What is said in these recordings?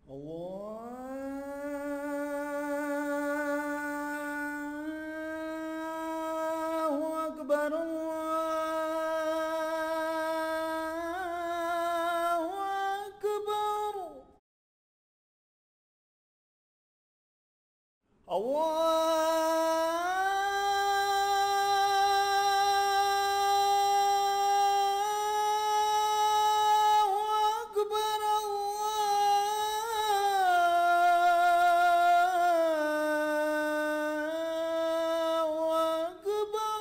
الله أكبر الله أكبر الله أكبر الله أكبر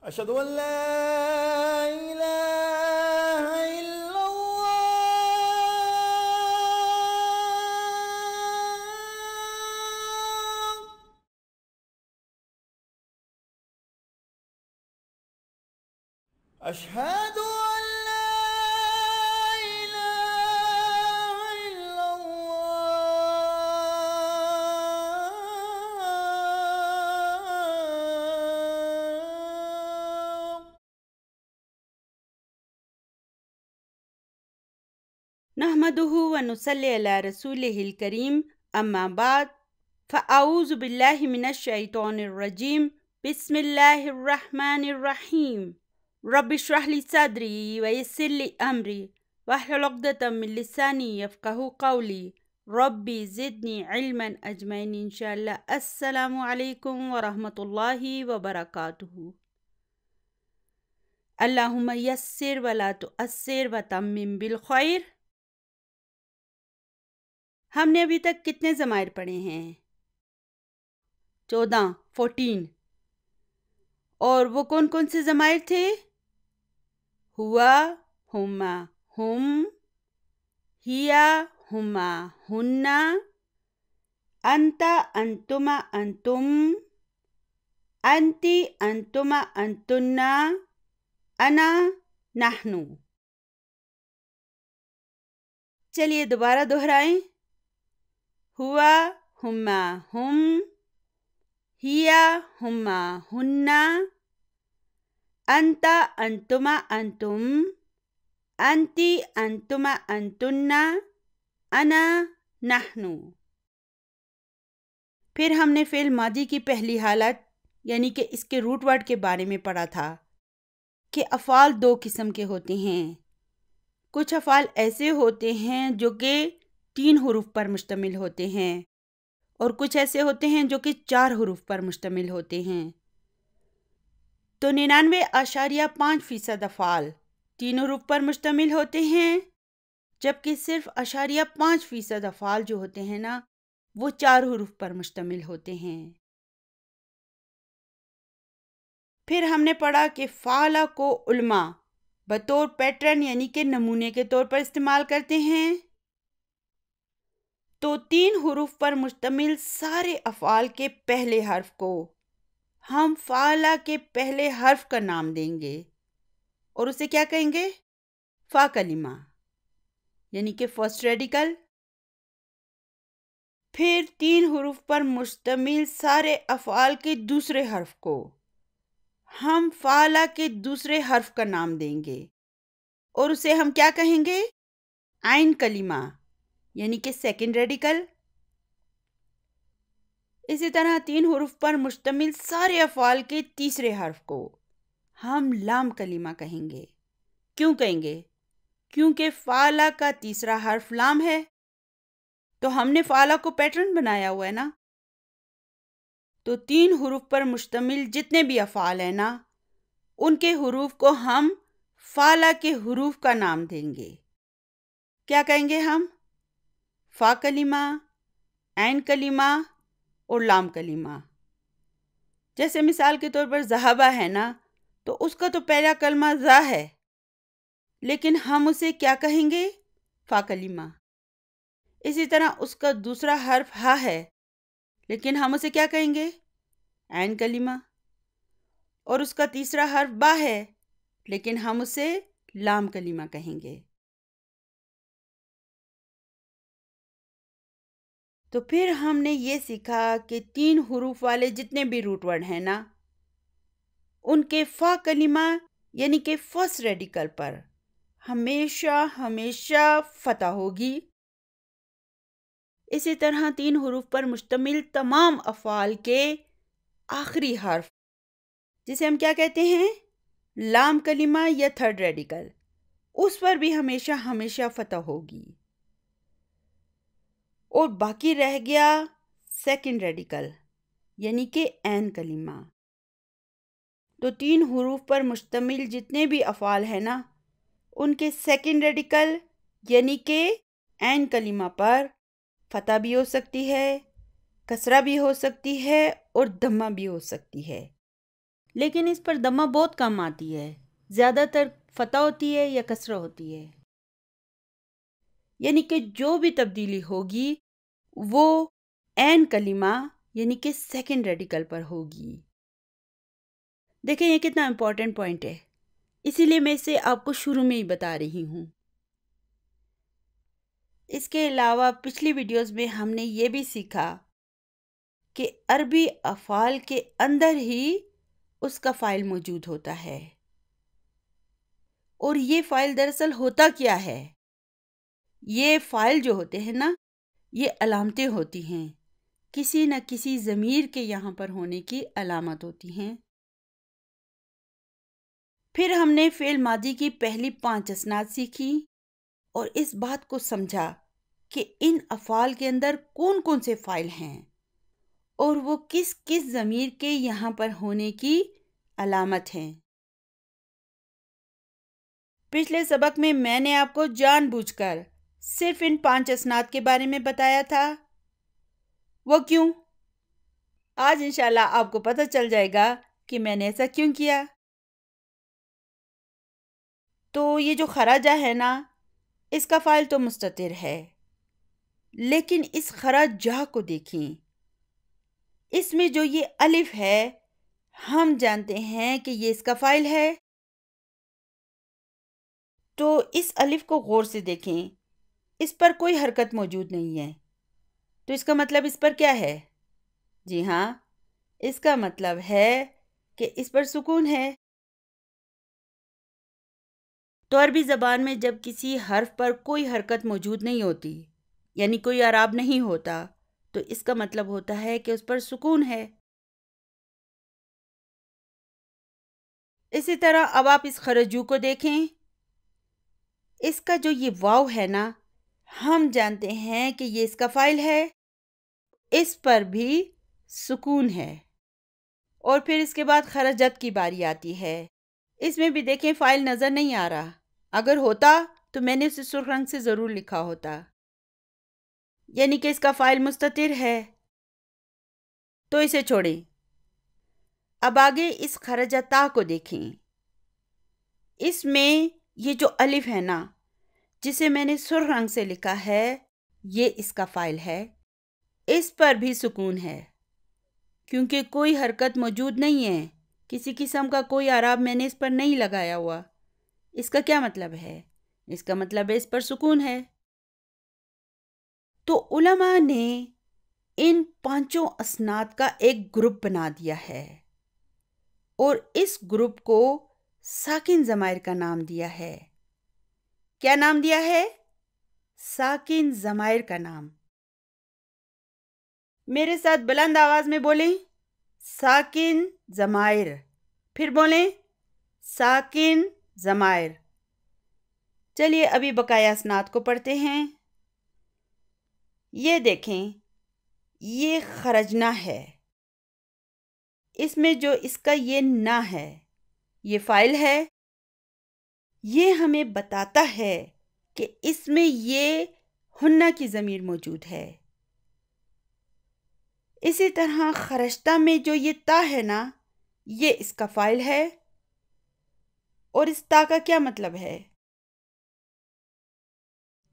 أشهد أن لا إله إلا الله أشهد أن لا إله إلا الله نحمده ونصلي على رسوله الكريم اما بعد فاعوذ باللہ من الشیطان الرجیم بسم اللہ الرحمن الرحیم رب اشرح لی صدری ویسر لی امری واحلل عقدۃ من لسانی یفقہوا قولی ربی زدنی علما اجمعین انشاءاللہ۔ السلام علیکم ورحمۃ اللہ وبرکاتہ۔ اللہم یسر ولا تعسر وتمم بالخیر۔ ہم نے ابھی تک کتنے ضمائر پڑھے ہیں؟ 14 اور وہ کون کون سے ضمائر تھے؟ ہوا، ہما، ہم، ہیا، ہما، ہننا، انتا، انتما، انتم، انتی، انتما، انتنا، انا، نحنو۔ چلیے دوبارہ دہرائیں۔ ہوا، ہما، ہم، ہیا، ہما، ہننا، انتا، انتما، انتم، انتی، انتما، انتنا، انا، نحنو۔ پھر ہم نے فعل ماضی کی پہلی حالت یعنی کہ اس کے روٹ ورڈ کے بارے میں پڑھا تھا کہ افعال 2 قسم کے ہوتے ہیں۔ کچھ افعال ایسے ہوتے ہیں جو کہ 3 حروف پر مشتمل ہوتے ہیں اور کچھ ایسے ہوتے ہیں جو کہ 4 حروف پر مشتمل ہوتے ہیں۔ تو 99.5% افعال 3 حروف پر مشتمل ہوتے ہیں، جبکہ صرف 0.5% افعال جو ہوتے ہیں نا وہ 4 حروف پر مشتمل ہوتے ہیں۔ پھر ہم نے پڑھا کہ فعلہ کو علماء بطور پیٹرن یعنی کہ نمونے کے طور پر استعمال کرتے ہیں۔ تو 3 حروف پر مشتمل سارے افعال کے پہلے حرف کو ہم فعلہ کے پہلے حرف کا نام دیں گے اور اسے کیا کہیں گے؟ فا کلمہ یعنی کہ فرسٹ ریڈیکل۔ پھر 3 حروف پر مشتمل سارے افعال کے دوسرے حرف کو ہم فعلہ کے دوسرے حرف کا نام دیں گے اور اسے ہم کیا کہیں گے؟ عین کلمہ یعنی کہ سیکنڈ ریڈیکل۔ اسی طرح 3 حروف پر مشتمل سارے افعال کے تیسرے حرف کو ہم لام کلمہ کہیں گے۔ کیوں کہیں گے؟ کیونکہ فعلہ کا تیسرا حرف لام ہے، تو ہم نے فعلہ کو پیٹرن بنایا ہوا ہے نا، تو 3 حروف پر مشتمل جتنے بھی افعال ہیں نا ان کے حروف کو ہم فعلہ کے حروف کا نام دیں گے۔ کیا کہیں گے ہم؟ فا کلمہ، عین کلمہ اور لام کلمہ۔ جیسے مثال کے طور پر ذہبہ ہے نا، تو اس کا تو پہلا کلمہ ذا ہے، لیکن ہم اسے کیا کہیں گے؟ فا کلمہ۔ اسی طرح اس کا دوسرا حرف ہا ہے، لیکن ہم اسے کیا کہیں گے؟ عین کلمہ۔ اور اس کا تیسرا حرف با ہے، لیکن ہم اسے لام کلمہ کہیں گے۔ تو پھر ہم نے یہ سیکھا کہ 3 حروف والے جتنے بھی روٹ ورڈ ہیں نا ان کے فا کلمہ یعنی کہ فرسٹ ریڈیکل پر ہمیشہ ہمیشہ فتح ہوگی۔ اسی طرح 3 حروف پر مشتمل تمام افعال کے آخری حرف، جسے ہم کیا کہتے ہیں، لام کلمہ یا تھرڈ ریڈیکل، اس پر بھی ہمیشہ ہمیشہ فتح ہوگی۔ اور باقی رہ گیا سیکنڈ ریڈیکل یعنی کہ عین کلمہ۔ تو 3 حروف پر مشتمل جتنے بھی افعال ہیں نا، ان کے سیکنڈ ریڈیکل یعنی کہ عین کلمہ پر فتح بھی ہو سکتی ہے، کسرہ بھی ہو سکتی ہے اور دمہ بھی ہو سکتی ہے، لیکن اس پر دمہ بہت کم آتی ہے، زیادہ تر فتح ہوتی ہے یا کسرہ ہوتی ہے۔ یعنی کہ جو بھی تبدیلی ہوگی وہ عین کلمہ یعنی کہ سیکنڈ ریڈیکل پر ہوگی۔ دیکھیں یہ کتنا امپورٹنٹ پوائنٹ ہے، اسی لیے میں اسے آپ کو شروع میں ہی بتا رہی ہوں۔ اس کے علاوہ پچھلی ویڈیوز میں ہم نے یہ بھی سیکھا کہ عربی افعال کے اندر ہی اس کا فاعل موجود ہوتا ہے، اور یہ فاعل دراصل ہوتا کیا ہے؟ یہ فاعل جو ہوتے ہیں نا، یہ علامتیں ہوتی ہیں، کسی نہ کسی ضمیر کے یہاں پر ہونے کی علامت ہوتی ہیں۔ پھر ہم نے فعل ماضی کی پہلی 5 اسناد سیکھی اور اس بات کو سمجھا کہ ان افعال کے اندر کون کون سے فاعل ہیں اور وہ کس کس ضمیر کے یہاں پر ہونے کی علامت ہیں۔ پچھلے سبق میں نے آپ کو جان بوجھ کر صرف ان 5 اسناد کے بارے میں بتایا تھا، وہ کیوں؟ آج انشاءاللہ آپ کو پتہ چل جائے گا کہ میں نے ایسا کیوں کیا۔ تو یہ جو خراجہ ہے نا، اس کا فاعل تو مستتر ہے، لیکن اس خراجہ کو دیکھیں، اس میں جو یہ الف ہے ہم جانتے ہیں کہ یہ اس کا فاعل ہے۔ تو اس الف کو غور سے دیکھیں، اس پر کوئی حرکت موجود نہیں ہے، تو اس کا مطلب اس پر کیا ہے؟ جی ہاں، اس کا مطلب ہے کہ اس پر سکون ہے۔ تو عربی زبان میں جب کسی حرف پر کوئی حرکت موجود نہیں ہوتی، یعنی کوئی اعراب نہیں ہوتا، تو اس کا مطلب ہوتا ہے کہ اس پر سکون ہے۔ اسی طرح اب آپ اس خرجو کو دیکھیں، اس کا جو یہ واو ہے نا، ہم جانتے ہیں کہ یہ اس کا فاعل ہے، اس پر بھی سکون ہے۔ اور پھر اس کے بعد خرجت کی باری آتی ہے، اس میں بھی دیکھیں فاعل نظر نہیں آ رہا، اگر ہوتا تو میں نے اسے سرخ رنگ سے ضرور لکھا ہوتا، یعنی کہ اس کا فاعل مستتر ہے، تو اسے چھوڑیں۔ اب آگے اس خرجتا کو دیکھیں، اس میں یہ جو الف ہے نا، جسے میں نے سرخ رنگ سے لکھا ہے، یہ اس کا فاعل ہے، اس پر بھی سکون ہے، کیونکہ کوئی حرکت موجود نہیں ہے، کسی قسم کا کوئی اعراب میں نے اس پر نہیں لگایا ہوا۔ اس کا کیا مطلب ہے؟ اس کا مطلب ہے اس پر سکون ہے۔ تو علماء نے ان 5 اسناد کا ایک گروپ بنا دیا ہے اور اس گروپ کو ساکن ضمائر کا نام دیا ہے۔ کیا نام دیا ہے؟ ساکن ضمائر کا نام۔ میرے ساتھ بلند آواز میں بولیں، ساکن ضمائر، پھر بولیں ساکن ضمائر۔ چلیے ابھی بقایا اسناد کو پڑھتے ہیں۔ یہ دیکھیں، یہ خرجنا ہے، اس میں جو اس کا یہ نہ ہے، یہ فاعل ہے، یہ ہمیں بتاتا ہے کہ اس میں یہ ہنہ کی ضمیر موجود ہے۔ اسی طرح خرشتہ میں جو یہ تا ہے نا، یہ اس کا فاعل ہے، اور اس تا کا کیا مطلب ہے؟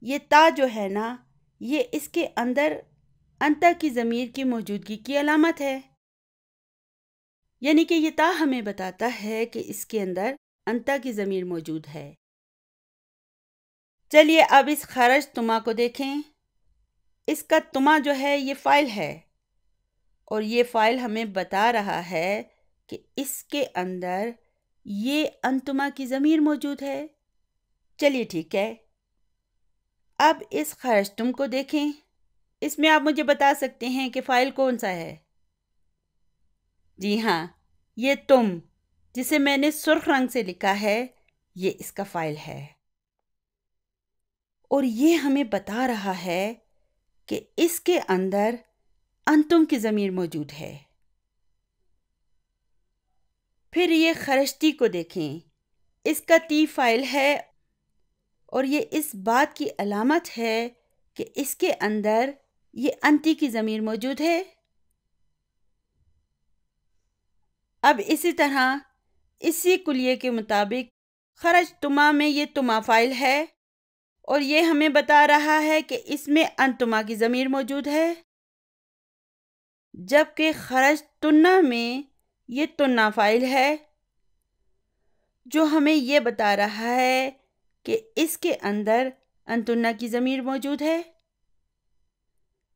یہ تا جو ہے نا، یہ اس کے اندر انتا کی ضمیر کی موجودگی کی علامت ہے، یعنی کہ یہ تا ہمیں بتاتا ہے کہ اس کے اندر انتا کی ضمیر موجود ہے۔ چلیے اب اس خرج تما کو دیکھیں، اس کا تما جو ہے یہ فاعل ہے، اور یہ فاعل ہمیں بتا رہا ہے کہ اس کے اندر یہ انتما کی ضمیر موجود ہے۔ چلیے ٹھیک ہے، اب اس خرجتم کو دیکھیں۔ اس میں آپ مجھے بتا سکتے ہیں کہ فاعل کون سا ہے؟ جی ہاں، یہ تم جسے میں نے سرخ رنگ سے لکھا ہے، یہ اس کا فاعل ہے، اور یہ ہمیں بتا رہا ہے کہ اس کے اندر انتم کی ضمیر موجود ہے۔ پھر یہ خرجتی کو دیکھیں، اس کا تی فاعل ہے، اور یہ اس بات کی علامت ہے کہ اس کے اندر یہ انتی کی ضمیر موجود ہے۔ اب اسی طرح اسی کلیے کے مطابق خرج تما میں یہ تما فاعل ہے، اور یہ ہمیں بتا رہا ہے کہ اس میں انتما کی ضمیر موجود ہے، جبکہ خرج تنا میں یہ تنا فاعل ہے، جو ہمیں یہ بتا رہا ہے کہ اس کے اندر انتنا کی ضمیر موجود ہے۔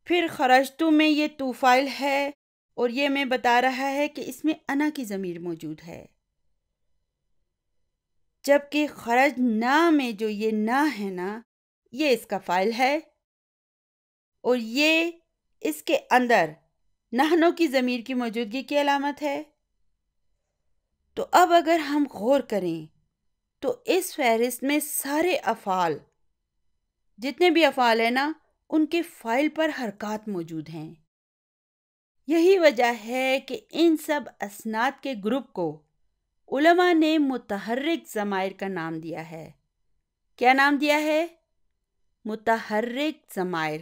پھر خرجتو میں یہ تو فاعل ہے، اور یہ میں بتا رہا ہے کہ اس میں انا کی ضمیر موجود ہے، جبکہ خرج نا میں جو یہ نا ہے نا، یہ اس کا فاعل ہے، اور یہ اس کے اندر نحنو کی ضمیر کی موجودگی کی علامت ہے۔ تو اب اگر ہم غور کریں تو اس فہرست میں سارے افعال، جتنے بھی افعال ہیں نا، ان کے فاعل پر حرکات موجود ہیں۔ یہی وجہ ہے کہ ان سب اسناد کے گروپ کو علماء نے متحرک ضمائر کا نام دیا ہے۔ کیا نام دیا ہے؟ متحرک ضمائر۔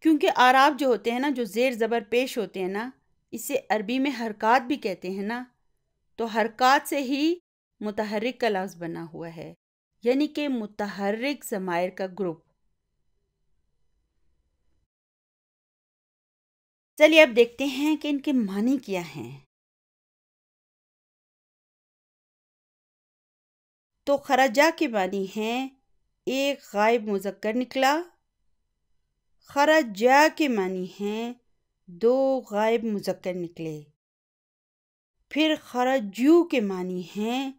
کیونکہ اعراب جو ہوتے ہیں نا، جو زیر زبر پیش ہوتے ہیں نا، اسے عربی میں حرکات بھی کہتے ہیں نا، تو حرکات سے ہی متحرک کا لفظ بنا ہوا ہے، یعنی کہ متحرک ضمائر کا گروپ۔ چلیے اب دیکھتے ہیں کہ ان کے معنی کیا ہیں۔ تو خرجا کے معنی ہیں ایک غائب مذکر نکلا، خرجا کے معنی ہیں دو غائب مذکر نکلے، پھر خرجو کے معنی ہیں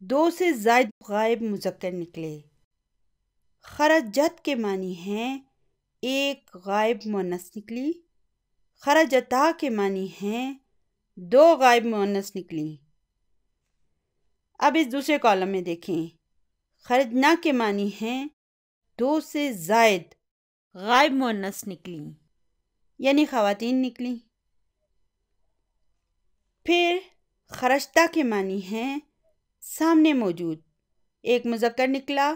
دو سے زائد غائب مذکر نکلے، خرجت کے معنی ہیں ایک غائب مؤنث نکلی، خرجتا کے معنی ہیں دو غائب مؤنث نکلی۔ اب اس دوسرے کالم میں دیکھیں، خرجنا کے معنی ہیں دو سے زائد غائب مؤنث نکلی، یعنی خواتین نکلی۔ پھر خرجتا کے معنی ہیں سامنے موجود ایک مذکر نکلا،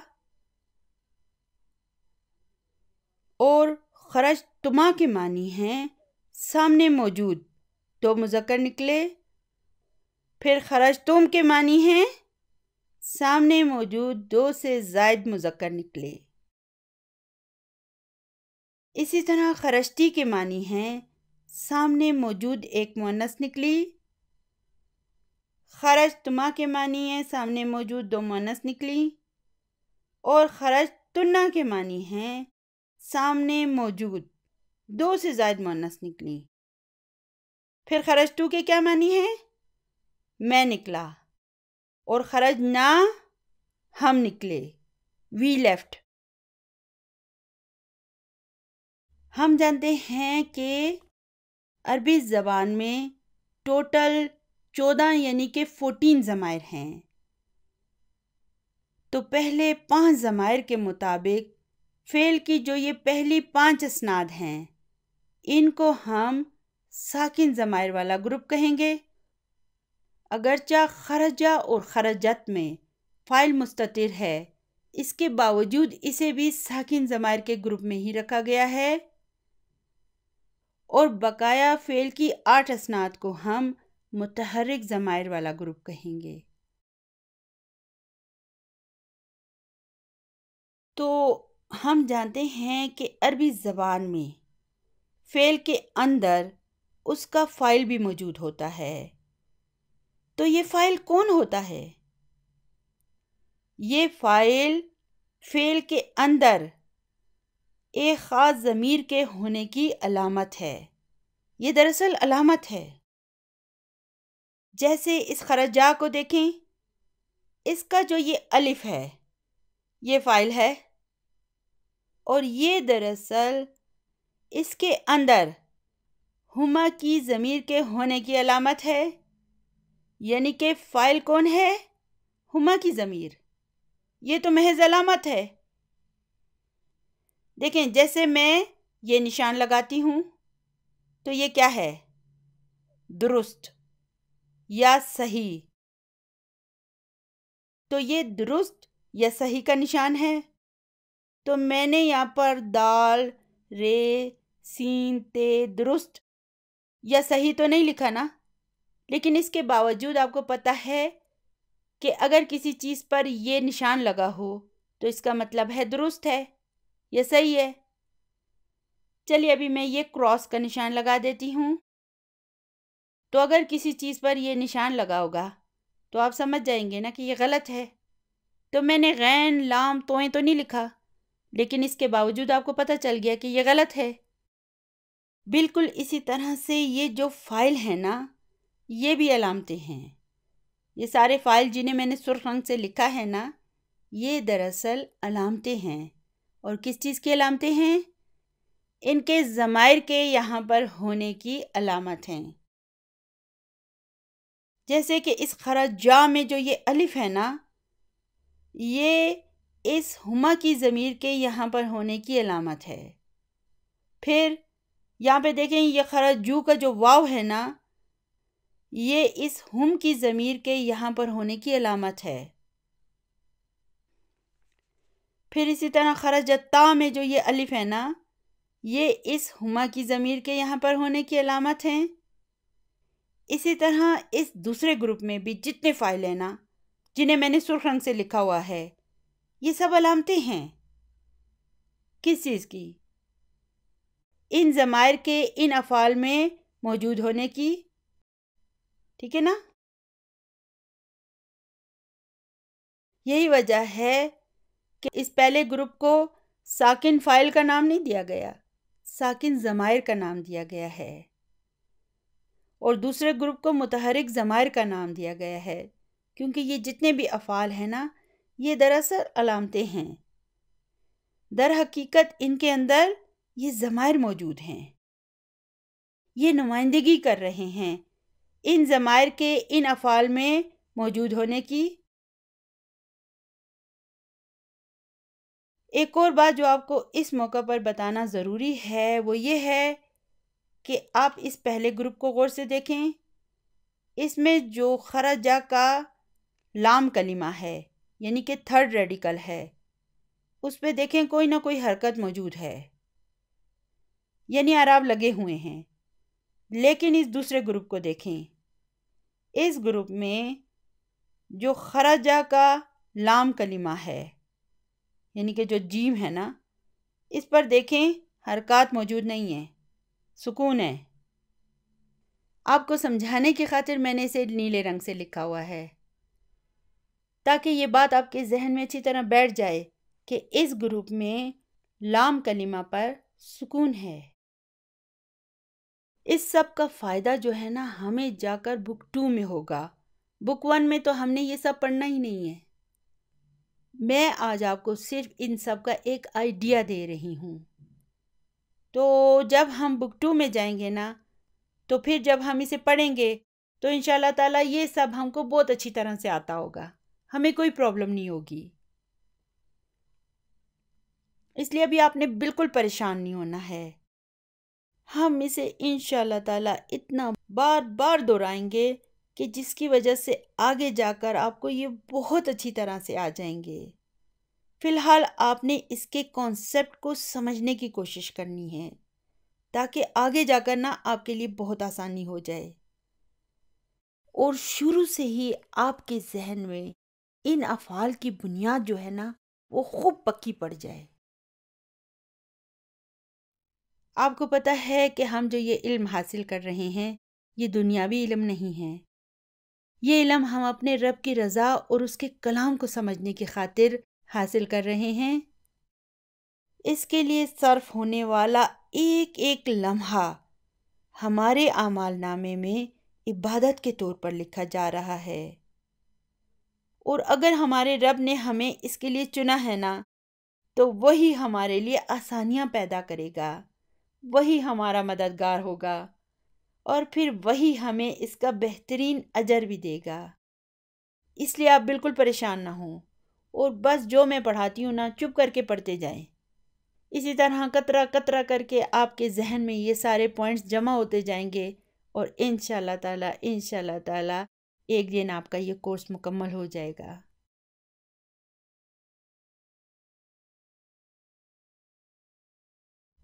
اور خرجتما کے معنی ہیں سامنے موجود دو مذکر نکلے، پھر خرجتم کے معنی ہیں سامنے موجود دو سے زائد مذکر نکلے۔ اسی طرح خرجتی کے معنی ہیں سامنے موجود ایک مؤنث نکلی، خرجتما کے معنی ہیں سامنے موجود دو مؤنث نکلی، اور خرجتنا کے معنی ہیں سامنے موجود دو سے زائد مؤنث نکلی۔ پھر خرجتو کے کیا معنی ہیں؟ میں نکلا، اور خرجنا ہم نکلے، وی لیفٹ۔ ہم جانتے ہیں کہ عربی زبان میں ٹوٹل 14 یعنی کہ 14 ضمائر ہیں۔ تو پہلے 5 ضمائر کے مطابق فعل کی جو یہ پہلی 5 اسناد ہیں، ان کو ہم ساکن ضمائر والا گروپ کہیں گے۔ اگرچہ خرجا اور خرجت میں فاعل مستتر ہے، اس کے باوجود اسے بھی ساکن ضمائر کے گروپ میں ہی رکھا گیا ہے، اور بقایا فعل کی 8 اسناد کو ہم متحرک ضمائر والا گروپ کہیں گے۔ تو ہم جانتے ہیں کہ عربی زبان میں فعل کے اندر اس کا فاعل بھی موجود ہوتا ہے۔ تو یہ فاعل کون ہوتا ہے؟ یہ فاعل فعل کے اندر ایک خاص ضمیر کے ہونے کی علامت ہے۔ یہ دراصل علامت ہے۔ جیسے اس حرف جا کو دیکھیں، اس کا جو یہ الف ہے یہ فاعل ہے، اور یہ دراصل اس کے اندر ہما کی ضمیر کے ہونے کی علامت ہے، یعنی کہ فاعل کون ہے؟ ہما کی ضمیر، یہ تو محض علامت ہے۔ دیکھیں جیسے میں یہ نشان لگاتی ہوں تو یہ کیا ہے؟ درست یا صحیح، تو یہ درست یا صحیح کا نشان ہے۔ تو میں نے یہاں پر دال، رے، سین، تے درست یا صحیح تو نہیں لکھا نا، لیکن اس کے باوجود آپ کو پتہ ہے کہ اگر کسی چیز پر یہ نشان لگا ہو تو اس کا مطلب ہے درست ہے یا صحیح ہے۔ چلیے ابھی میں یہ کراس کا نشان لگا دیتی ہوں، تو اگر کسی چیز پر یہ نشان لگا ہوگا تو آپ سمجھ جائیں گے نا کہ یہ غلط ہے۔ تو میں نے غین، لام، توئیں تو نہیں لکھا، لیکن اس کے باوجود آپ کو پتہ چل گیا کہ یہ غلط ہے۔ بالکل اسی طرح سے یہ جو فاعل ہیں نا، یہ بھی علامتیں ہیں۔ یہ سارے فاعل جنہیں میں نے سرخ رنگ سے لکھا ہے نا، یہ دراصل علامتیں ہیں۔ اور کس چیز کی علامتیں ہیں؟ ان کے ضمائر کے یہاں پر ہونے کی علامت ہیں۔ جیسے کہ اس حرف جا میں جو یہ الف ہے نا، یہ اس ہما کی ضمیر کے یہاں پر ہونے کی علامت ہے۔ پھر یہاں پہ دیکھیں یہ حرف جو کا جو واو ہے نا، یہ اس ہم کی ضمیر کے یہاں پر ہونے کی علامت ہے۔ پھر اسی طرح حرف تا میں جو یہ الف ہے نا، یہ اس ہما کی ضمیر کے یہاں پر ہونے کی علامت ہے۔ اسی طرح اس دوسرے گروپ میں بھی جتنے فاعل ہیں نا، جنہیں میں نے سرخ رنگ سے لکھا ہوا ہے، یہ سب علامتیں ہیں۔ کس چیز کی؟ ان ضمائر کے ان افعال میں موجود ہونے کی، ٹھیک ہے نا؟ یہی وجہ ہے کہ اس پہلے گروپ کو ساکن فاعل کا نام نہیں دیا گیا، ساکن ضمائر کا نام دیا گیا ہے، اور دوسرے گروپ کو متحرک ضمائر کا نام دیا گیا ہے، کیونکہ یہ جتنے بھی افعال ہیں نا، یہ دراصل علامتیں ہیں۔ در حقیقت ان کے اندر یہ ضمائر موجود ہیں، یہ نمائندگی کر رہے ہیں ان ضمائر کے ان افعال میں موجود ہونے کی۔ ایک اور بات جو آپ کو اس موقع پر بتانا ضروری ہے وہ یہ ہے کہ آپ اس پہلے گروپ کو غور سے دیکھیں۔ اس میں جو حرف جا کا لام کلمہ ہے، یعنی کہ تھرڈ ریڈیکل ہے، اس پہ دیکھیں کوئی نہ کوئی حرکت موجود ہے، یعنی اعراب لگے ہوئے ہیں۔ لیکن اس دوسرے گروپ کو دیکھیں، اس گروپ میں جو حرف جا کا لام کلمہ ہے، یعنی کہ جو جیم ہے نا، اس پر دیکھیں حرکات موجود نہیں ہیں، سکون ہے۔ آپ کو سمجھانے کی خاطر میں نے اسے نیلے رنگ سے لکھا ہوا ہے، تاکہ یہ بات آپ کے ذہن میں اچھی طرح بیٹھ جائے کہ اس گروپ میں لام کلمہ پر سکون ہے۔ اس سب کا فائدہ جو ہے نا ہمیں جا کر بک 2 میں ہوگا، بک 1 میں تو ہم نے یہ سب پڑھنا ہی نہیں ہے۔ میں آج آپ کو صرف ان سب کا ایک آئیڈیا دے رہی ہوں، تو جب ہم بک 2 میں جائیں گے نا، تو پھر جب ہم اسے پڑھیں گے تو انشاءاللہ تعالیٰ یہ سب ہم کو بہت اچھی طرح سے آتا ہوگا، ہمیں کوئی پرابلم نہیں ہوگی۔ اس لیے ابھی آپ نے بالکل پریشان نہیں ہونا ہے، ہم اسے انشاءاللہ تعالیٰ اتنا بار بار دہرائیں گے کہ جس کی وجہ سے آگے جا کر آپ کو یہ بہت اچھی طرح سے آ جائیں گے۔ فی الحال آپ نے اس کے کانسیپٹ کو سمجھنے کی کوشش کرنی ہے، تاکہ آگے جا کر نا آپ کے لیے بہت آسانی ہو جائے، اور شروع سے ہی آپ کے ذہن میں ان افعال کی بنیاد جو ہے نا وہ خوب پکی پڑ جائے۔ آپ کو پتہ ہے کہ ہم جو یہ علم حاصل کر رہے ہیں یہ دنیاوی علم نہیں ہے، یہ علم ہم اپنے رب کی رضا اور اس کے کلام کو سمجھنے کی خاطر حاصل کر رہے ہیں۔ اس کے لیے صرف ہونے والا ایک ایک لمحہ ہمارے اعمال نامے میں عبادت کے طور پر لکھا جا رہا ہے، اور اگر ہمارے رب نے ہمیں اس کے لیے چنا ہے نا، تو وہی ہمارے لیے آسانیاں پیدا کرے گا، وہی ہمارا مددگار ہوگا، اور پھر وہی ہمیں اس کا بہترین اجر بھی دے گا۔ اس لیے آپ بالکل پریشان نہ ہوں، اور بس جو میں پڑھاتی ہوں نا، چپ کر کے پڑھتے جائیں۔ اسی طرح قطرہ قطرہ کر کے آپ کے ذہن میں یہ سارے پوائنٹس جمع ہوتے جائیں گے، اور انشاءاللہ تعالی ایک دن آپ کا یہ کورس مکمل ہو جائے گا۔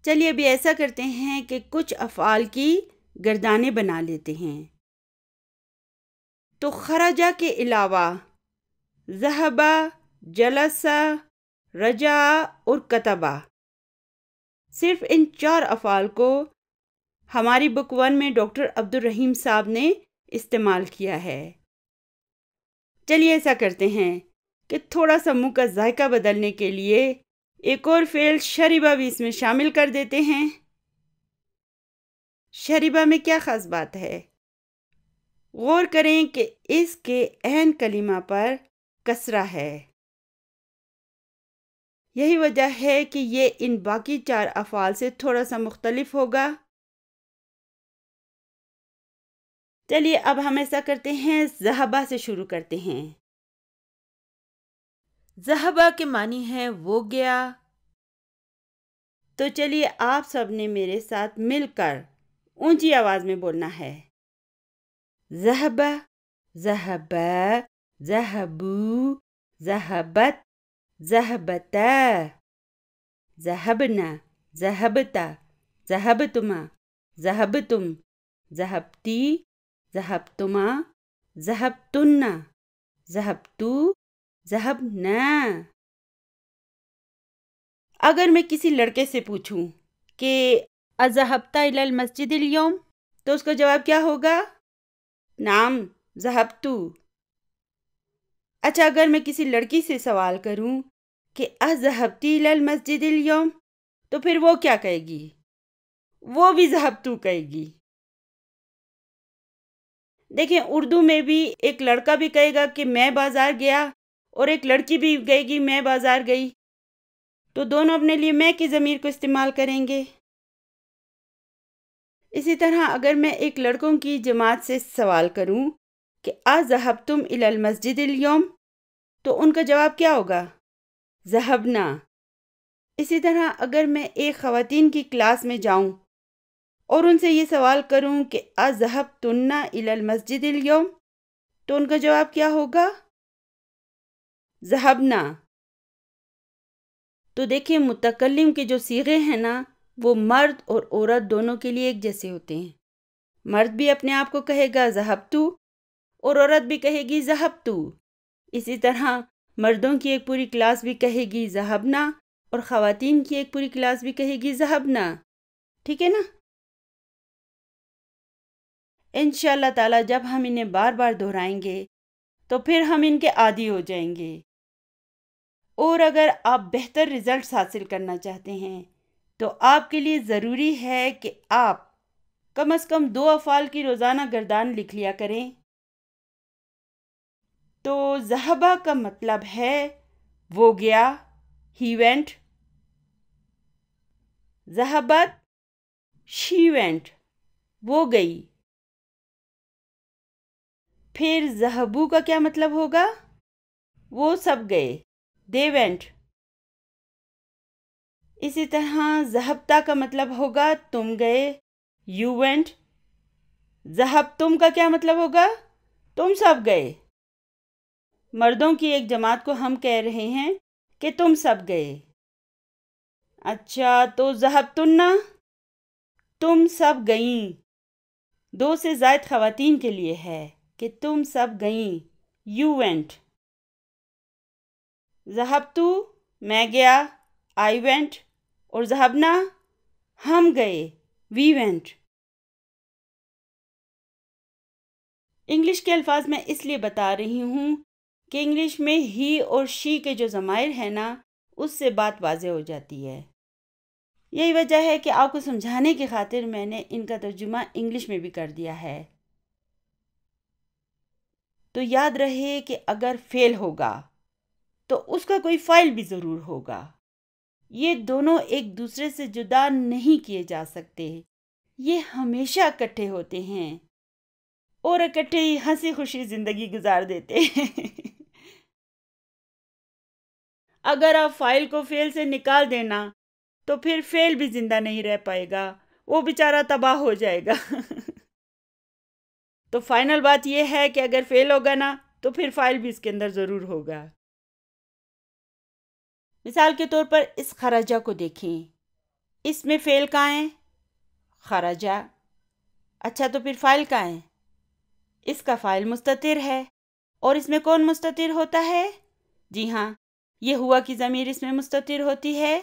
چلیے ابھی ایسا کرتے ہیں کہ کچھ افعال کی گردانیں بنا لیتے ہیں۔ تو خرجہ کے علاوہ ذہبہ، جلسہ، رجع اور کتبہ، صرف ان 4 افعال کو ہماری بک 1 میں ڈاکٹر عبدالرحیم صاحب نے استعمال کیا ہے۔ چلیے ایسا کرتے ہیں کہ تھوڑا سا منہ کا ذائقہ بدلنے کے لیے ایک اور فعل شربہ بھی اس میں شامل کر دیتے ہیں۔ شربہ میں کیا خاص بات ہے؟ غور کریں کہ اس کے عین کلمہ پر کسرہ ہے۔ یہی وجہ ہے کہ یہ ان باقی 4 افعال سے تھوڑا سا مختلف ہوگا۔ چلیے اب ہم ایسا کرتے ہیں، ذہبہ سے شروع کرتے ہیں۔ ذہبہ کے معنی ہے وہ گیا۔ تو چلیے آپ سب نے میرے ساتھ مل کر اونچی آواز میں بولنا ہے۔ ذہبہ، ذہبہ، ذہبو، ذہبت، ذہبتا، ذہبنا، ذہبتا، ذہبتما، ذہبتم، ذہبتی، ذہبتما، ذہبتن، ذہبتو، ذہبنا۔ اگر میں کسی لڑکے سے پوچھوں کہ اذهبت الى المسجد اليوم، تو اس کا جواب کیا ہوگا؟ نعم ذهبت۔ اچھا، اگر میں کسی لڑکی سے سوال کروں کہ اذهبت الى المسجد اليوم، تو پھر وہ کیا کہے گی؟ وہ بھی ذهبت کہے گی۔ دیکھیں، اردو میں بھی ایک لڑکا بھی کہے گا کہ میں بازار گیا، اور ایک لڑکی بھی کہے گی میں بازار گئی، تو دونوں اپنے لیے میں کی ضمیر کو استعمال کریں گے۔ اسی طرح اگر میں ایک لڑکوں کی جماعت سے سوال کروں کہ اذهبتم الى المسجد اليوم، تو ان کا جواب کیا ہوگا؟ ذهبنا۔ اسی طرح اگر میں ایک خواتین کی کلاس میں جاؤں اور ان سے یہ سوال کروں کہ اذهبتن الى المسجد اليوم، تو ان کا جواب کیا ہوگا؟ ذهبنا۔ تو دیکھیں، متکلم کے جو صیغے ہیں نا، وہ مرد اور عورت دونوں کے لیے ایک جیسے ہوتے ہیں۔ مرد بھی اپنے آپ کو کہے گا ذہبتو، اور عورت بھی کہے گی ذہبتو۔ اسی طرح مردوں کی ایک پوری کلاس بھی کہے گی ذہبنا، اور خواتین کی ایک پوری کلاس بھی کہے گی ذہبنا۔ ٹھیک ہے نا؟ انشاءاللہ تعالی جب ہم انہیں بار بار دہرائیں گے تو پھر ہم ان کے عادی ہو جائیں گے۔ اور اگر آپ بہتر رزلٹس حاصل کرنا چاہتے ہیں تو آپ کے لیے ضروری ہے کہ آپ کم از کم 2 افعال کی روزانہ گردان لکھ لیا کریں۔ تو ذہبہ کا مطلب ہے وہ گیا، ہی وینٹ۔ ذہبت، شی وینٹ، وہ گئی۔ پھر ذہبو کا کیا مطلب ہوگا؟ وہ سب گئے، دے وینٹ۔ اسی طرح ذہبتا کا مطلب ہوگا تم گئے، یو وینٹ۔ ذہبتم کا کیا مطلب ہوگا؟ تم سب گئے۔ مردوں کی ایک جماعت کو ہم کہہ رہے ہیں کہ تم سب گئے۔ اچھا، تو ذہبتن، تم سب گئیں، 2 سے زائد خواتین کے لیے ہے کہ تم سب گئیں، یو وینٹ۔ ذہبتو، میں گیا، آئی وینٹ، اور ذہبنا، ہم گئے، وی وینٹ۔ انگلش کے الفاظ میں اس لیے بتا رہی ہوں کہ انگلش میں ہی اور شی کے جو ضمائر ہیں نا، اس سے بات واضح ہو جاتی ہے۔ یہی وجہ ہے کہ آپ کو سمجھانے کی خاطر میں نے ان کا ترجمہ انگلش میں بھی کر دیا ہے۔ تو یاد رہے کہ اگر فعل ہوگا تو اس کا کوئی فاعل بھی ضرور ہوگا. یہ دونوں ایک دوسرے سے جدا نہیں کیے جا سکتے. یہ ہمیشہ اکٹھے ہوتے ہیں اور اکٹھے ہی ہنسی خوشی زندگی گزار دیتے ہیں. اگر آپ فاعل کو فعل سے نکال دینا تو پھر فعل بھی زندہ نہیں رہ پائے گا، وہ بیچارہ تباہ ہو جائے گا. تو فائنل بات یہ ہے کہ اگر فعل ہوگا نا تو پھر فاعل بھی اس کے اندر ضرور ہوگا. مثال کے طور پر اس خرجہ کو دیکھیں. اس میں فعل کہاں ہے؟ خرجہ. اچھا تو پھر فاعل کہاں ہے؟ اس کا فاعل مستتر ہے. اور اس میں کون مستتر ہوتا ہے؟ جی ہاں، یہ ہوا کی ضمیر اس میں مستتر ہوتی ہے.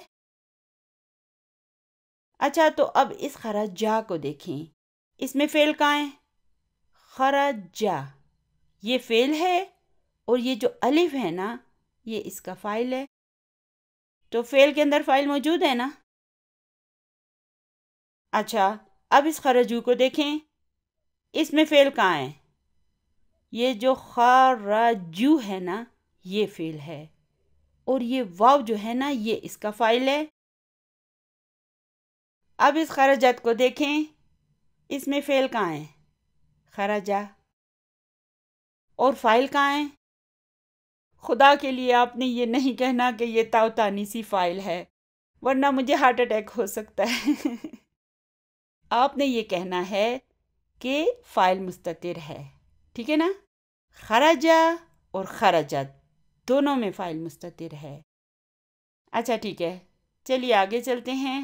اچھا تو اب اس خرجہ کو دیکھیں. اس میں فعل کہاں ہے؟ خرجہ. یہ فعل ہے اور یہ جو الف ہے نا یہ اس کا فاعل ہے. تو فعل کے اندر فاعل موجود ہے نا. اچھا اب اس خرجو کو دیکھیں. اس میں فعل کہاں ہے؟ یہ جو خرجو ہے نا یہ فعل ہے اور یہ واو جو ہے نا یہ اس کا فاعل ہے. اب اس خرجت کو دیکھیں. اس میں فعل کہاں ہے؟ خرجہ. اور فاعل کہاں ہے؟ خدا کے لیے آپ نے یہ نہیں کہنا کہ یہ تاؤ تانیسی فاعل ہے ورنہ مجھے ہارٹ اٹیک ہو سکتا ہے. آپ نے یہ کہنا ہے کہ فاعل مستتر ہے. ٹھیک ہے نا؟ خرجہ اور خرجت دونوں میں فاعل مستتر ہے. اچھا ٹھیک ہے، چلیے آگے چلتے ہیں.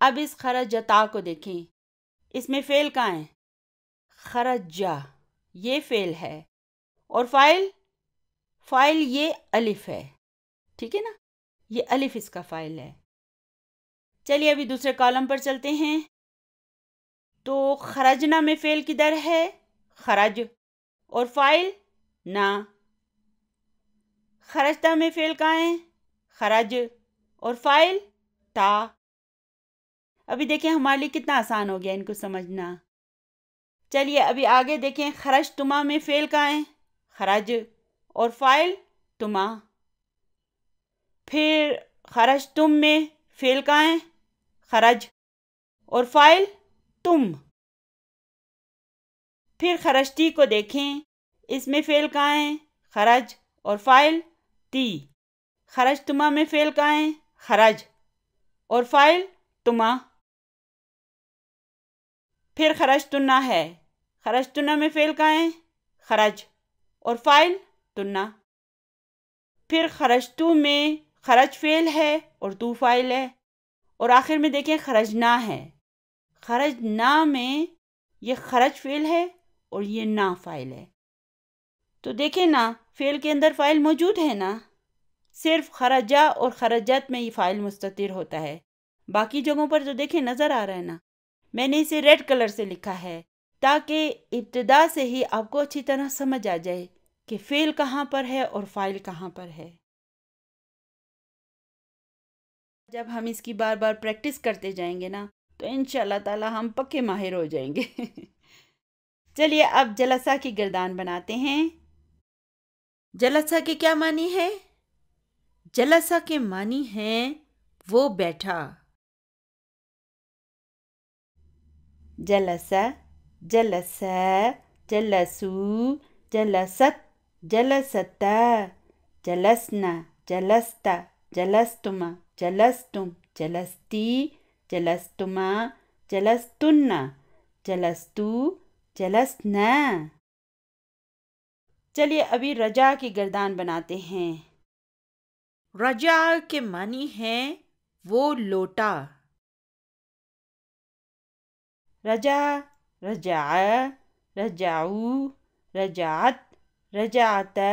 اب اس خرجتا کو دیکھیں. اس میں فعل کہاں ہے؟ خرجہ. یہ فعل ہے اور فاعل یہ الف ہے. ٹھیک ہے نا؟ یہ الف اس کا فاعل ہے. چلیے ابھی دوسرے کالم پر چلتے ہیں. تو خرجنا میں فعل کدھر ہے؟ خرج. اور فاعل نا. خرجتا میں فعل کہاں ہے؟ خرج. اور فاعل تا. ابھی دیکھیں ہمارے لیے کتنا آسان ہو گیا ان کو سمجھنا. چلیے ابھی آگے دیکھیں. خرج تما میں فعل کہاں ہے؟ خرج. اور فاعل تما. پھر خرج تم میں فعل کہاں ہے؟ خرج. اور فاعل تم. پھر خرجتی کو دیکھیں. اس میں فعل کہاں ہے؟ خرج. اور فاعل تی. خرج تما میں فعل کہاں ہے؟ خرج. اور فاعل تما. پھر خرج تنا ہے. خرج تنا میں فعل کہاں ہے؟ خرج. اور فاعل تنا. پھر خرجتو میں خرج فعل ہے اور تو فاعل ہے. اور آخر میں دیکھیں خرجنا ہے. خرجنا میں یہ خرج فعل ہے اور یہ نا فاعل ہے. تو دیکھیں نا فعل کے اندر فاعل موجود ہے نا. صرف خرجہ اور خرجت میں یہ فاعل مستتر ہوتا ہے. باقی جگہوں پر تو دیکھیں نظر آ رہا ہے نا. میں نے اسے ریڈ کلر سے لکھا ہے تاکہ ابتدا سے ہی آپ کو اچھی طرح سمجھ آ جائے کہ فعل کہاں پر ہے اور فاعل کہاں پر ہے. جب ہم اس کی بار بار پریکٹس کرتے جائیں گے نا تو انشاءاللہ تعالی ہم پکے ماہر ہو جائیں گے. چلیے اب جلسہ کی گردان بناتے ہیں. جلسہ کے کیا معنی ہے؟ جلسہ کے معنی ہیں وہ بیٹھا. جلسہ، جلسہ، جلسو، جلست، جلستا، جلسنا، جلستا، جلستما، جلستم، جلستی، جلستما، جلستن، جلستو، جلسنا. چلیے ابھی رجا کی گردان بناتے ہیں. رجا کے معنی ہیں وہ لوٹا. رجا، رجع، رجعو، رجعت، رجعتا،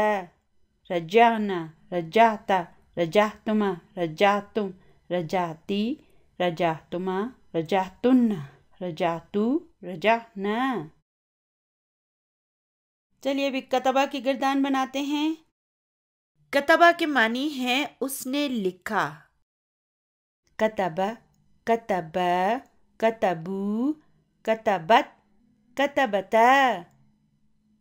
رجعنا، رجعتا، رجعتما، رجعتم، رجعتی، رجعتما، رجعتن، رجعتو، رجعنا. چلیے ابھی کتبہ کی گردان بناتے ہیں. کتبہ کے معنی ہیں اس نے لکھا. کتبہ، کتبہ، کتبو، کتبت، کتبتا.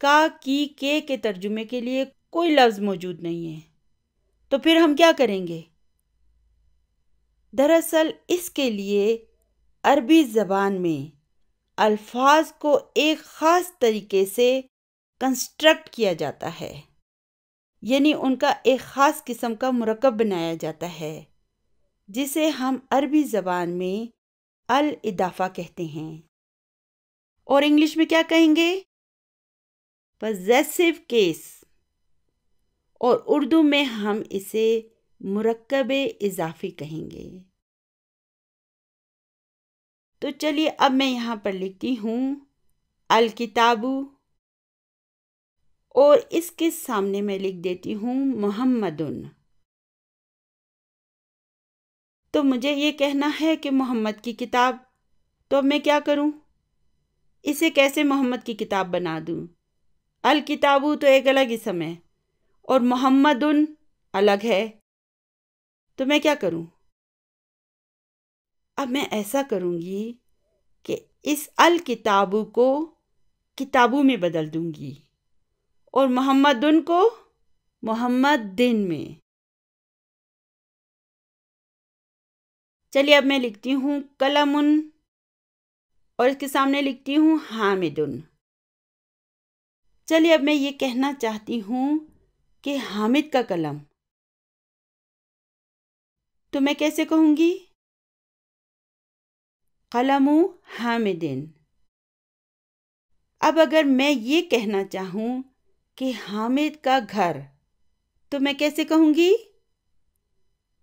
کا کی کے ترجمے کے لیے کوئی لفظ موجود نہیں ہے، تو پھر ہم کیا کریں گے؟ دراصل اس کے لیے عربی زبان میں الفاظ کو ایک خاص طریقے سے کنسٹرکٹ کیا جاتا ہے، یعنی ان کا ایک خاص قسم کا مرکب بنایا جاتا ہے جسے ہم عربی زبان میں الاضافہ کہتے ہیں، اور انگلش میں کیا کہیں گے؟ پوزیسو کیس، اور اردو میں ہم اسے مرکب اضافی کہیں گے۔ تو چلیے اب میں یہاں پر لکھتی ہوں الکتاب، اور اس کے سامنے میں لکھ دیتی ہوں محمد۔ تو مجھے یہ کہنا ہے کہ محمد کی کتاب، تو اب میں کیا کروں؟ اسے کیسے محمد کی کتاب بنا دوں؟ الکتاب تو ایک الگ اسم ہے اور محمد الگ ہے، تو میں کیا کروں؟ اب میں ایسا کروں گی کہ اس الکتاب کو کتابوں میں بدل دوں گی اور محمد کو محمد دن میں۔ چلیے اب میں لکھتی ہوں قلم، اور اس کے سامنے لکھتی ہوں حامد۔ چلیے اب میں یہ کہنا چاہتی ہوں کہ حامد کا قلم، تو میں کیسے کہوں گی؟ قلم حامد۔ اب اگر میں یہ کہنا چاہوں کہ حامد کا گھر، تو میں کیسے کہوں گی؟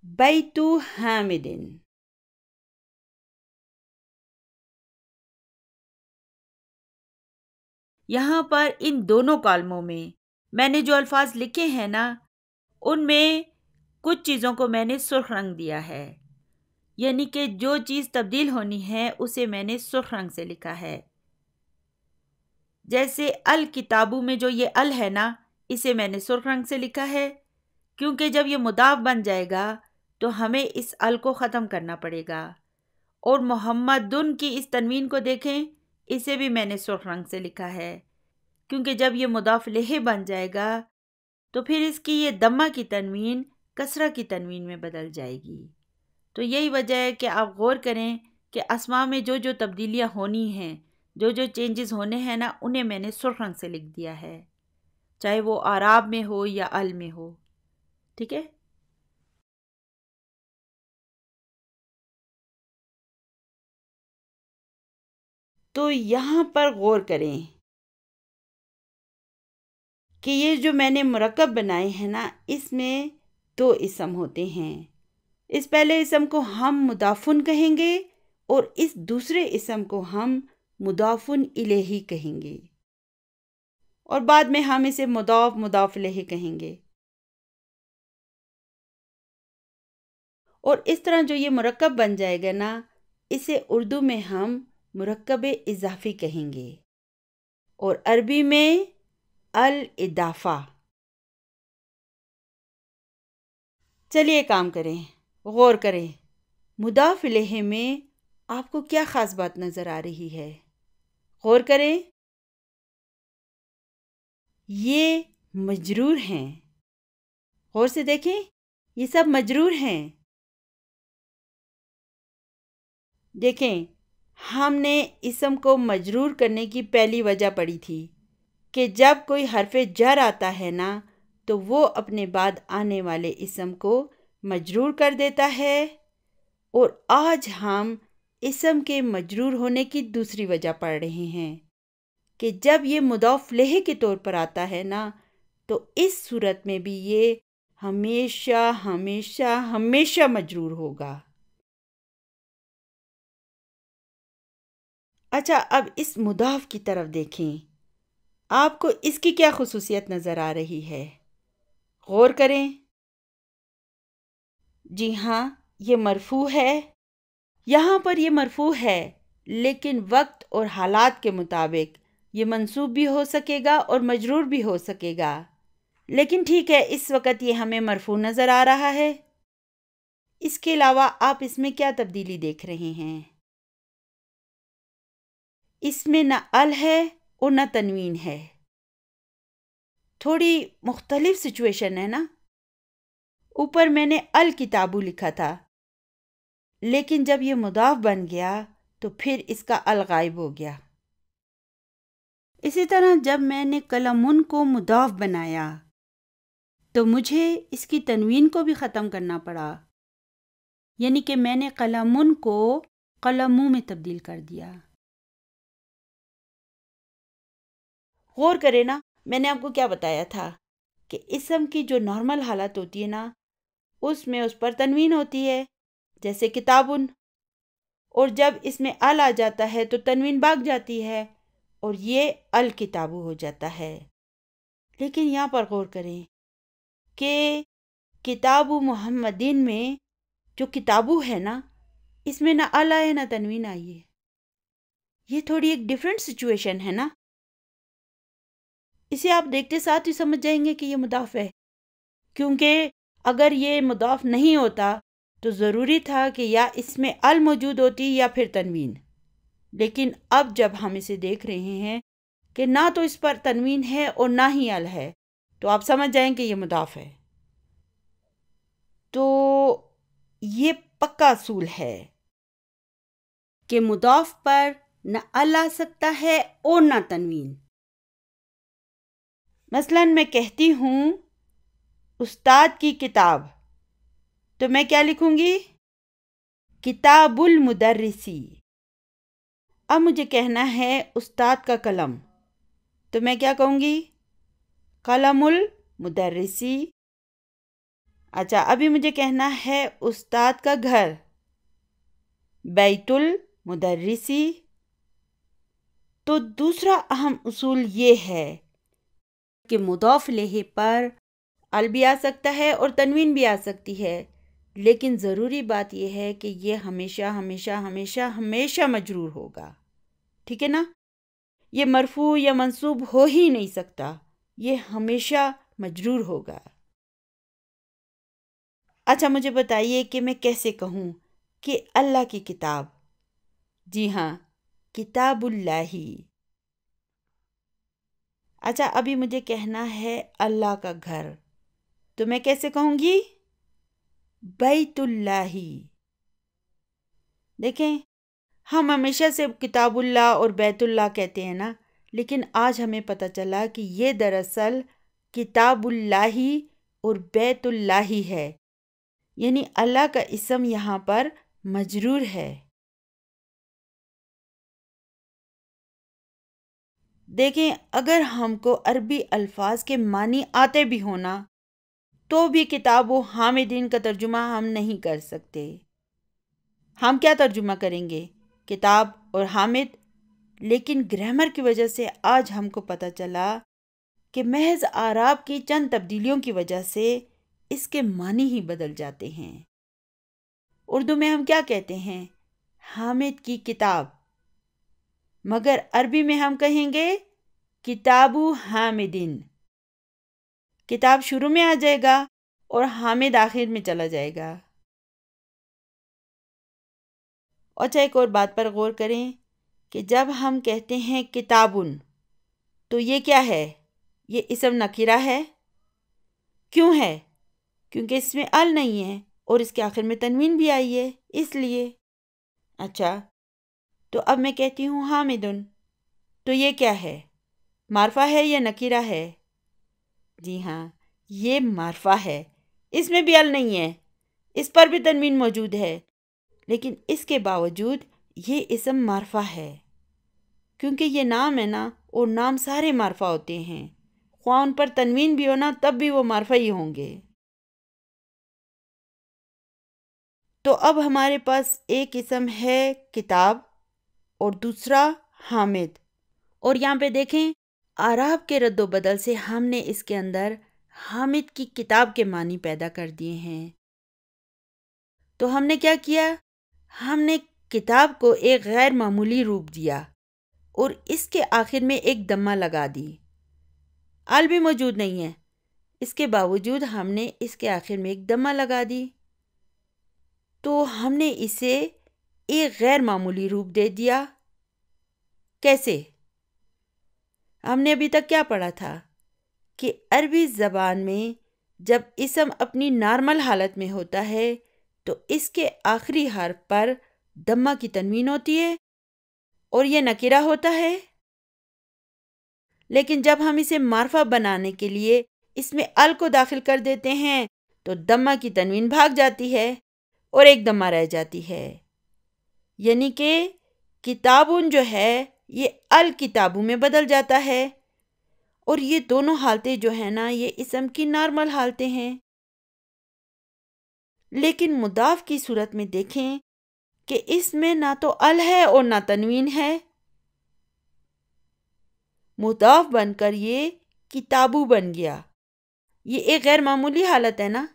بیت حامد۔ یہاں پر ان دونوں کالموں میں نے جو الفاظ لکھے ہیں نا، ان میں کچھ چیزوں کو میں نے سرخ رنگ دیا ہے، یعنی کہ جو چیز تبدیل ہونی ہے اسے میں نے سرخ رنگ سے لکھا ہے۔ جیسے الکتابوں میں جو یہ ال ہے نا، اسے میں نے سرخ رنگ سے لکھا ہے، کیونکہ جب یہ مضاف بن جائے گا تو ہمیں اس ال کو ختم کرنا پڑے گا۔ اور محمد کی اس تنوین کو دیکھیں، اسے بھی میں نے سرخ رنگ سے لکھا ہے، کیونکہ جب یہ مضاف الیہ بن جائے گا تو پھر اس کی یہ دمہ کی تنوین کسرہ کی تنوین میں بدل جائے گی۔ تو یہی وجہ ہے کہ آپ غور کریں کہ اسماء میں جو جو تبدیلیاں ہونی ہیں، جو جو چینجز ہونے ہیں نا، انہیں میں نے سرخ رنگ سے لکھ دیا ہے، چاہے وہ اعراب میں ہو یا ال میں ہو، ٹھیک ہے؟ تو یہاں پر غور کریں کہ یہ جو میں نے مرکب بنائے ہیں نا، اس میں دو اسم ہوتے ہیں۔ اس پہلے اسم کو ہم مضافن کہیں گے اور اس دوسرے اسم کو ہم مضافن الیہ کہیں گے، اور بعد میں ہم اسے مضاف الیہ کہیں گے۔ اور اس طرح جو یہ مرکب بن جائے گا نا، اسے اردو میں ہم مرکب اضافی کہیں گے اور عربی میں الاضافہ۔ چلیے کام کریں، غور کریں، مضاف الیہ میں آپ کو کیا خاص بات نظر آ رہی ہے؟ غور کریں، یہ مجرور ہیں، غور سے دیکھیں، یہ سب مجرور ہیں۔ دیکھیں، ہم نے اسم کو مجرور کرنے کی پہلی وجہ پڑھی تھی کہ جب کوئی حرف جر آتا ہے نا، تو وہ اپنے بعد آنے والے اسم کو مجرور کر دیتا ہے، اور آج ہم اسم کے مجرور ہونے کی دوسری وجہ پڑھ رہے ہیں کہ جب یہ مضاف الیہ کے طور پر آتا ہے نا، تو اس صورت میں بھی یہ ہمیشہ ہمیشہ ہمیشہ مجرور ہوگا۔ اچھا، اب اس مضاف کی طرف دیکھیں، آپ کو اس کی کیا خصوصیت نظر آ رہی ہے؟ غور کریں۔ جی ہاں، یہ مرفوع ہے، یہاں پر یہ مرفوع ہے، لیکن وقت اور حالات کے مطابق یہ منصوب بھی ہو سکے گا اور مجرور بھی ہو سکے گا، لیکن ٹھیک ہے، اس وقت یہ ہمیں مرفوع نظر آ رہا ہے۔ اس کے علاوہ آپ اس میں کیا تبدیلی دیکھ رہے ہیں؟ اس میں نہ ال ہے اور نہ تنوین ہے، تھوڑی مختلف سچویشن ہے نا. اوپر میں نے الکتابو لکھا تھا، لیکن جب یہ مضاف بن گیا تو پھر اس کا الغائب ہو گیا. اسی طرح جب میں نے قلمن کو مضاف بنایا تو مجھے اس کی تنوین کو بھی ختم کرنا پڑا، یعنی کہ میں نے قلمن کو قلمو میں تبدیل کر دیا. غور کرے نا، میں نے آپ کو کیا بتایا تھا کہ اسم کی جو نارمل حالت ہوتی ہے نا، اس میں اس پر تنوین ہوتی ہے، جیسے کتابن، اور جب اس میں ال آ جاتا ہے تو تنوین بھاگ جاتی ہے اور یہ الکتابو ہو جاتا ہے. لیکن یہاں پر غور کریں کہ کتابو محمدین میں جو کتابو ہے نا، اس میں نہ ال آئے نہ تنوین آئی ہے. یہ تھوڑی ایک ڈیفرنٹ سچویشن ہے نا. اسے آپ دیکھتے ساتھ ہی سمجھ جائیں گے کہ یہ مضاف ہے، کیونکہ اگر یہ مضاف نہیں ہوتا تو ضروری تھا کہ یا اس میں ال موجود ہوتی یا پھر تنوین. لیکن اب جب ہم اسے دیکھ رہے ہیں کہ نہ تو اس پر تنوین ہے اور نہ ہی ال ہے، تو آپ سمجھ جائیں کہ یہ مضاف ہے. تو یہ پکا اصول ہے کہ مضاف پر نہ ال آ سکتا ہے اور نہ تنوین. مثلا میں کہتی ہوں استاد کی کتاب، تو میں کیا لکھوں گی؟ کتاب المدرسی. اب مجھے کہنا ہے استاد کا قلم، تو میں کیا کہوں گی؟ قلم المدرسی. اچھا، ابھی مجھے کہنا ہے استاد کا گھر، بیت المدرسی. تو دوسرا اہم اصول یہ ہے کہ مضاف الیہ پر ال بھی آ سکتا ہے اور تنوین بھی آ سکتی ہے، لیکن ضروری بات یہ ہے کہ یہ ہمیشہ ہمیشہ ہمیشہ ہمیشہ مجرور ہوگا. ٹھیک ہے نا؟ یہ مرفوع یا منصوب ہو ہی نہیں سکتا، یہ ہمیشہ مجرور ہوگا. اچھا، مجھے بتائیے کہ میں کیسے کہوں کہ اللہ کی کتاب؟ جی ہاں، کتاب اللہ. اچھا، ابھی مجھے کہنا ہے اللہ کا گھر، تو میں کیسے کہوں گی؟ بیت اللہ. دیکھیں، ہم ہمیشہ سے کتاب اللہ اور بیت اللہ کہتے ہیں نا، لیکن آج ہمیں پتہ چلا کہ یہ دراصل کتاب اللہ اور بیت اللہ ہے، یعنی اللہ کا اسم یہاں پر مجرور ہے. دیکھیں، اگر ہم کو عربی الفاظ کے معنی آتے بھی ہونا تو بھی کتاب و حامدین کا ترجمہ ہم نہیں کر سکتے. ہم کیا ترجمہ کریں گے؟ کتاب اور حامد. لیکن گرامر کی وجہ سے آج ہم کو پتہ چلا کہ محض اعراب کی چند تبدیلیوں کی وجہ سے اس کے معنی ہی بدل جاتے ہیں. اردو میں ہم کیا کہتے ہیں؟ حامد کی کتاب، مگر عربی میں ہم کہیں گے کتابو حامدین. کتاب شروع میں آ جائے گا اور حامد آخر میں چلا جائے گا. اچھا، ایک اور بات پر غور کریں کہ جب ہم کہتے ہیں کتابن، تو یہ کیا ہے؟ یہ اسم نکرہ ہے. کیوں ہے؟ کیونکہ اس میں ال نہیں ہے اور اس کے آخر میں تنوین بھی آئی ہے، اس لیے. اچھا، تو اب میں کہتی ہوں حامدن، تو یہ کیا ہے؟ معرفہ ہے یا نکرہ ہے؟ جی ہاں، یہ معرفہ ہے. اس میں بھی ال نہیں ہے، اس پر بھی تنوین موجود ہے، لیکن اس کے باوجود یہ اسم معرفہ ہے. کیونکہ یہ نام ہے نا، اور نام سارے معرفہ ہوتے ہیں، خواہ ان پر تنوین بھی ہونا تب بھی وہ معرفہ ہی ہوں گے. تو اب ہمارے پاس ایک اسم ہے کتاب اور دوسرا حامد. اور یہاں پہ دیکھیں، اعراب کے رد و بدل سے ہم نے اس کے اندر حامد کی کتاب کے معنی پیدا کر دیے ہیں. تو ہم نے کیا کیا؟ ہم نے کتاب کو ایک غیر معمولی روپ دیا اور اس کے آخر میں ایک دمہ لگا دی. ال بھی موجود نہیں ہے، اس کے باوجود ہم نے اس کے آخر میں ایک دمہ لگا دی. تو ہم نے اسے ایک غیر معمولی روپ دے دیا. کیسے؟ ہم نے ابھی تک کیا پڑھا تھا کہ عربی زبان میں جب اسم اپنی نارمل حالت میں ہوتا ہے تو اس کے آخری حرف پر دمہ کی تنوین ہوتی ہے اور یہ نکرہ ہوتا ہے، لیکن جب ہم اسے معرفہ بنانے کے لیے اس میں ال کو داخل کر دیتے ہیں تو دمہ کی تنوین بھاگ جاتی ہے اور ایک دمہ رہ جاتی ہے، یعنی کہ کتابن جو ہے یہ الکتابوں میں بدل جاتا ہے، اور یہ دونوں حالتیں جو ہیں نا یہ اسم کی نارمل حالتیں ہیں۔ لیکن مضاف کی صورت میں دیکھیں کہ اس میں نہ تو ال ہے اور نہ تنوین ہے، مضاف بن کر یہ کتابو بن گیا۔ یہ ایک غیر معمولی حالت ہے نا۔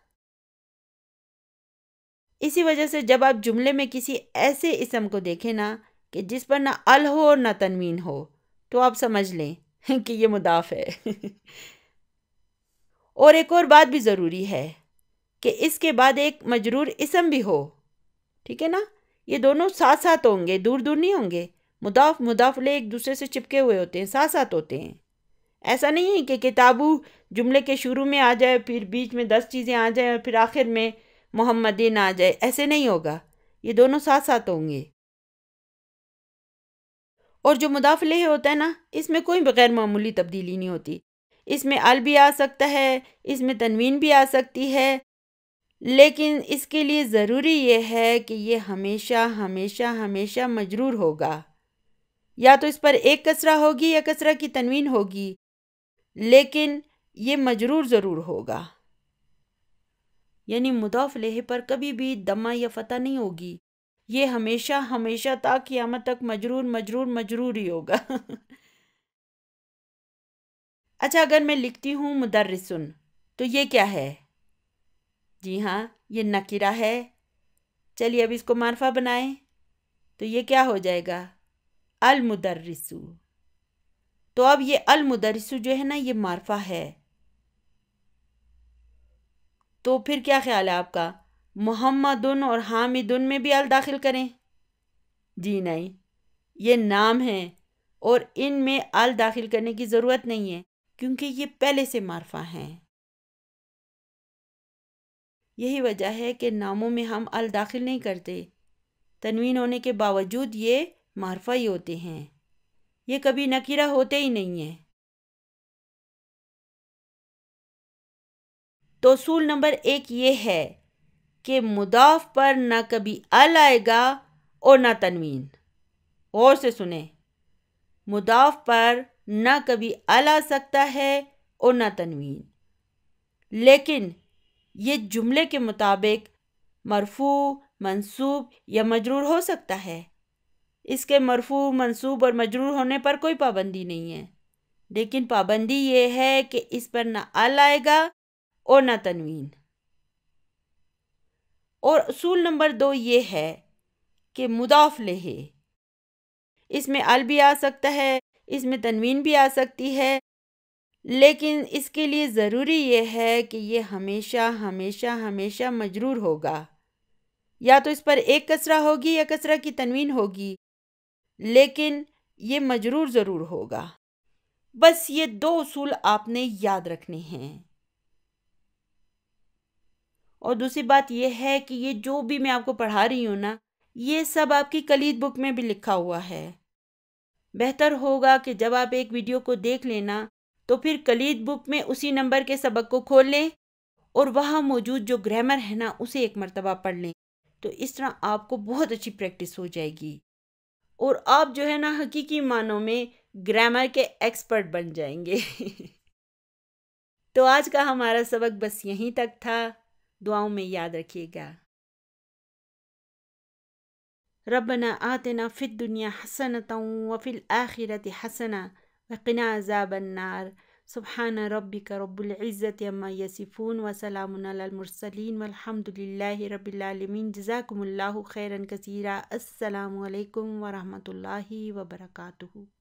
اسی وجہ سے جب آپ جملے میں کسی ایسے اسم کو دیکھیں نا کہ جس پر نہ ال ہو اور نہ تنوین ہو تو آپ سمجھ لیں کہ یہ مضاف ہے۔ اور ایک اور بات بھی ضروری ہے کہ اس کے بعد ایک مجرور اسم بھی ہو، ٹھیک ہے نا؟ یہ دونوں ساتھ ساتھ ہوں گے، دور دور نہیں ہوں گے۔ مضاف مضاف الیہ ایک دوسرے سے چپکے ہوئے ہوتے ہیں، ساتھ ساتھ ہوتے ہیں۔ ایسا نہیں ہے کہ کتابو جملے کے شروع میں آ جائے، پھر بیچ میں 10 چیزیں آ جائیں اور پھر آخر میں محمدین آ جائے، ایسے نہیں ہوگا۔ یہ دونوں ساتھ ساتھ ہوں گے۔ اور جو مضاف الیہ ہوتا ہے نا اس میں کوئی غیر معمولی تبدیلی نہیں ہوتی۔ اس میں ال بھی آ سکتا ہے، اس میں تنوین بھی آ سکتی ہے، لیکن اس کے لیے ضروری یہ ہے کہ یہ ہمیشہ ہمیشہ ہمیشہ مجرور ہوگا، یا تو اس پر ایک کسرہ ہوگی یا کسرہ کی تنوین ہوگی، لیکن یہ مجرور ضرور ہوگا۔ یعنی مضاف الیہ پر کبھی بھی دمہ یا فتح نہیں ہوگی، یہ ہمیشہ ہمیشہ تا قیامت تک مجرور مجرور مجرور ہی ہوگا۔ اچھا، اگر میں لکھتی ہوں مدرسن تو یہ کیا ہے؟ جی ہاں، یہ نکرہ ہے۔ چلیے اب اس کو معرفہ بنائیں تو یہ کیا ہو جائے گا؟ المدرسو۔ تو اب یہ المدرسو جو ہے نا یہ معرفہ ہے، تو پھر کیا خیال ہے آپ کا؟ محمدن اور حامدن میں بھی ال داخل کریں؟ جی نہیں، یہ نام ہیں اور ان میں ال داخل کرنے کی ضرورت نہیں ہے کیونکہ یہ پہلے سے معرفہ ہیں۔ یہی وجہ ہے کہ ناموں میں ہم ال داخل نہیں کرتے، تنوین ہونے کے باوجود یہ معرفہ ہی ہوتے ہیں، یہ کبھی نکرہ ہوتے ہی نہیں ہیں۔ تو اصول نمبر 1 یہ ہے کہ مضاف پر نہ کبھی ال آئے گا اور نہ تنوین۔ غور سے سنیں، مضاف پر نہ کبھی ال آ سکتا ہے اور نہ تنوین، لیکن یہ جملے کے مطابق مرفوع، منصوب یا مجرور ہو سکتا ہے۔ اس کے مرفوع، منصوب اور مجرور ہونے پر کوئی پابندی نہیں ہے، لیکن پابندی یہ ہے کہ اس پر نہ ال آئے گا اور نہ تنوین۔ اور اصول نمبر 2 یہ ہے کہ مضاف الیہ اس میں ال بھی آ سکتا ہے، اس میں تنوین بھی آ سکتی ہے، لیکن اس کے لیے ضروری یہ ہے کہ یہ ہمیشہ ہمیشہ ہمیشہ مجرور ہوگا، یا تو اس پر ایک کسرہ ہوگی یا کسرہ کی تنوین ہوگی، لیکن یہ مجرور ضرور ہوگا۔ بس یہ 2 اصول آپ نے یاد رکھنے ہیں۔ اور دوسری بات یہ ہے کہ یہ جو بھی میں آپ کو پڑھا رہی ہوں نا یہ سب آپ کی کلید بک میں بھی لکھا ہوا ہے۔ بہتر ہوگا کہ جب آپ ایک ویڈیو کو دیکھ لینا تو پھر کلید بک میں اسی نمبر کے سبق کو کھول لیں اور وہاں موجود جو گرامر ہے نا اسے ایک مرتبہ پڑھ لیں، تو اس طرح آپ کو بہت اچھی پریکٹس ہو جائے گی اور آپ جو ہے نا حقیقی معنوں میں گرامر کے ایکسپرٹ بن جائیں گے۔ تو آج کا ہمارا سبق بس یہیں تک تھا، دعاؤں میں یاد رکھیے گا۔ ربنا آتنا فی الدنیا حسنۃ وفی الآخرۃ حسنۃ وقنا عذاب النار۔ سبحان ربک رب العزۃ عما یصفون وسلام علی المرسلین والحمد للہ رب العالمین۔ جزاکم اللہ خیرا کثیرا۔ السلام علیکم ورحمۃ اللہ وبرکاتہ۔